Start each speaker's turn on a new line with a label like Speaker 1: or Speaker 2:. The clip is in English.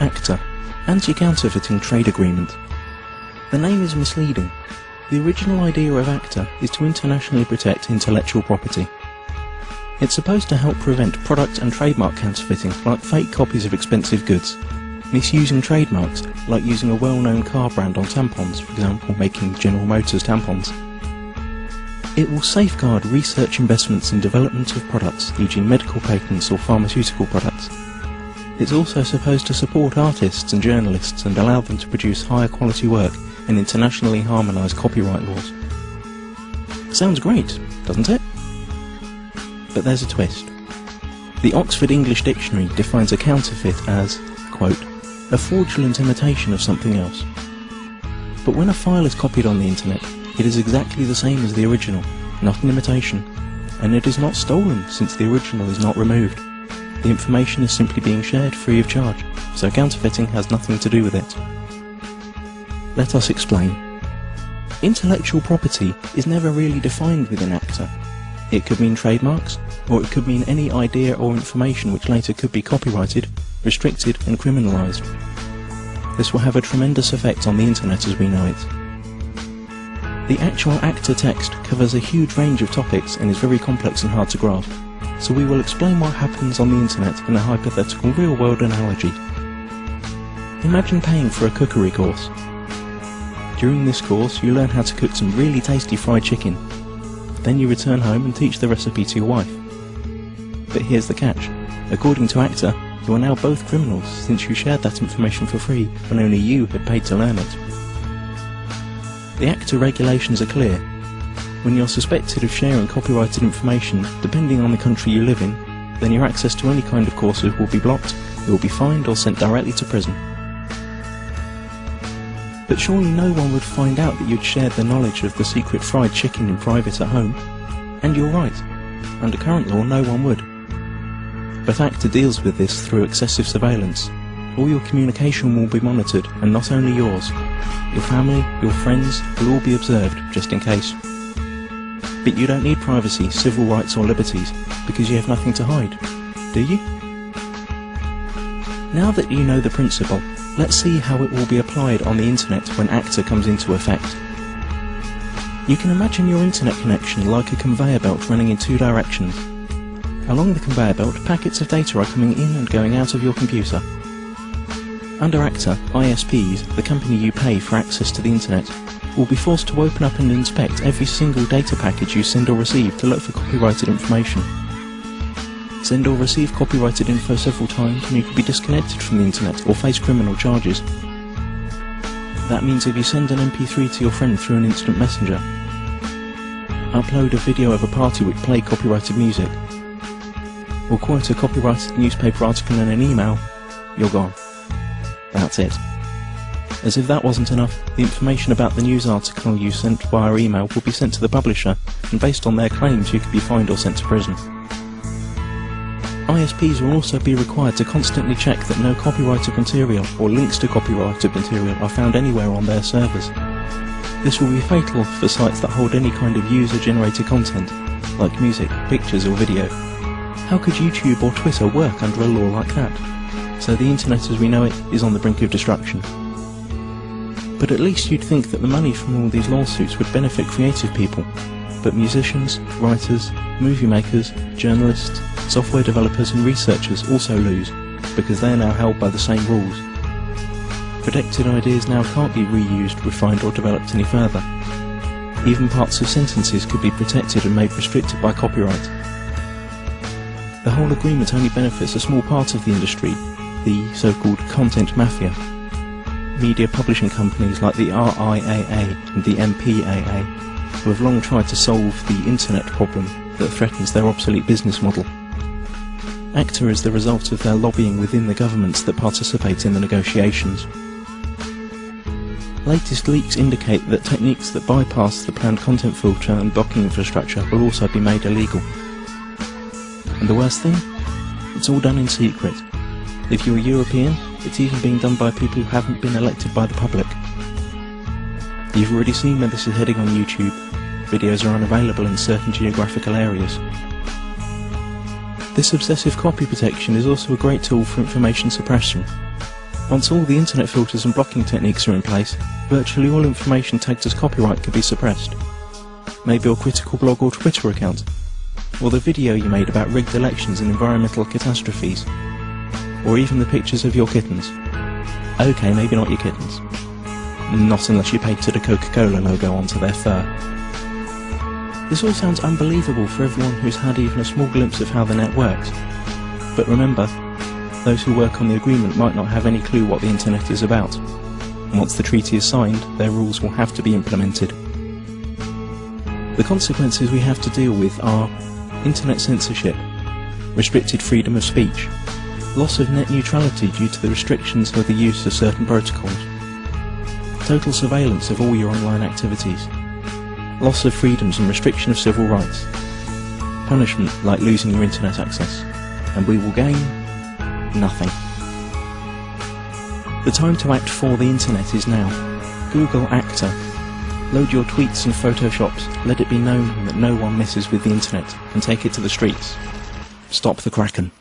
Speaker 1: ACTA, Anti-Counterfeiting Trade Agreement. The name is misleading. The original idea of ACTA is to internationally protect intellectual property. It's supposed to help prevent product and trademark counterfeiting, like fake copies of expensive goods, misusing trademarks, like using a well-known car brand on tampons, for example making General Motors tampons. It will safeguard research investments in development of products, e.g. medical patents or pharmaceutical products. It's also supposed to support artists and journalists and allow them to produce higher quality work and internationally harmonise copyright laws. Sounds great, doesn't it? But there's a twist. The Oxford English Dictionary defines a counterfeit as, quote, a fraudulent imitation of something else. But when a file is copied on the internet, it is exactly the same as the original, not an imitation, and it is not stolen since the original is not removed. The information is simply being shared free of charge, so counterfeiting has nothing to do with it. Let us explain. Intellectual property is never really defined within ACTA. It could mean trademarks, or it could mean any idea or information which later could be copyrighted, restricted and criminalised. This will have a tremendous effect on the internet as we know it. The actual ACTA text covers a huge range of topics and is very complex and hard to grasp, so we will explain what happens on the internet in a hypothetical real-world analogy. Imagine paying for a cookery course. During this course you learn how to cook some really tasty fried chicken. Then you return home and teach the recipe to your wife. But here's the catch. According to ACTA, you are now both criminals since you shared that information for free when only you had paid to learn it. The ACTA regulations are clear. When you're suspected of sharing copyrighted information, depending on the country you live in, then your access to any kind of courses will be blocked, you will be fined or sent directly to prison. But surely no one would find out that you'd shared the knowledge of the secret fried chicken in private at home. And you're right. Under current law, no one would. But ACTA deals with this through excessive surveillance. All your communication will be monitored, and not only yours. Your family, your friends will all be observed, just in case. But you don't need privacy, civil rights or liberties, because you have nothing to hide, do you? Now that you know the principle, let's see how it will be applied on the internet when ACTA comes into effect. You can imagine your internet connection like a conveyor belt running in two directions. Along the conveyor belt, packets of data are coming in and going out of your computer. Under ACTA, ISPs, the company you pay for access to the internet, will be forced to open up and inspect every single data package you send or receive to look for copyrighted information. Send or receive copyrighted info several times and you could be disconnected from the internet or face criminal charges. That means if you send an MP3 to your friend through an instant messenger, upload a video of a party which played copyrighted music, or quote a copyrighted newspaper article in an email, you're gone. That's it. As if that wasn't enough, the information about the news article you sent via email will be sent to the publisher, and based on their claims you could be fined or sent to prison. ISPs will also be required to constantly check that no copyrighted material or links to copyrighted material are found anywhere on their servers. This will be fatal for sites that hold any kind of user-generated content, like music, pictures or video. How could YouTube or Twitter work under a law like that? So the internet as we know it is on the brink of destruction. But at least you'd think that the money from all these lawsuits would benefit creative people. But musicians, writers, movie makers, journalists, software developers and researchers also lose, because they are now held by the same rules. Protected ideas now can't be reused, refined or developed any further. Even parts of sentences could be protected and made restricted by copyright. The whole agreement only benefits a small part of the industry, the so-called content mafia. Media publishing companies like the RIAA and the MPAA, who have long tried to solve the internet problem that threatens their obsolete business model. ACTA is the result of their lobbying within the governments that participate in the negotiations. Latest leaks indicate that techniques that bypass the planned content filter and blocking infrastructure will also be made illegal. And the worst thing? It's all done in secret. If you're European, it's even being done by people who haven't been elected by the public. You've already seen where this is heading on YouTube. Videos are unavailable in certain geographical areas. This obsessive copy protection is also a great tool for information suppression. Once all the internet filters and blocking techniques are in place, virtually all information tagged as copyright can be suppressed. Maybe your critical blog or Twitter account, or the video you made about rigged elections and environmental catastrophes, or even the pictures of your kittens. Okay, maybe not your kittens. Not unless you pasted a Coca-Cola logo onto their fur. This all sounds unbelievable for everyone who's had even a small glimpse of how the net works. But remember, those who work on the agreement might not have any clue what the internet is about. And once the treaty is signed, their rules will have to be implemented. The consequences we have to deal with are internet censorship, restricted freedom of speech, loss of net neutrality due to the restrictions of the use of certain protocols, total surveillance of all your online activities, loss of freedoms and restriction of civil rights, punishment like losing your internet access, and we will gain nothing. The time to act for the internet is now. Google ACTA. Load your tweets and photoshops, let it be known that no one messes with the internet, and take it to the streets. Stop the Kraken.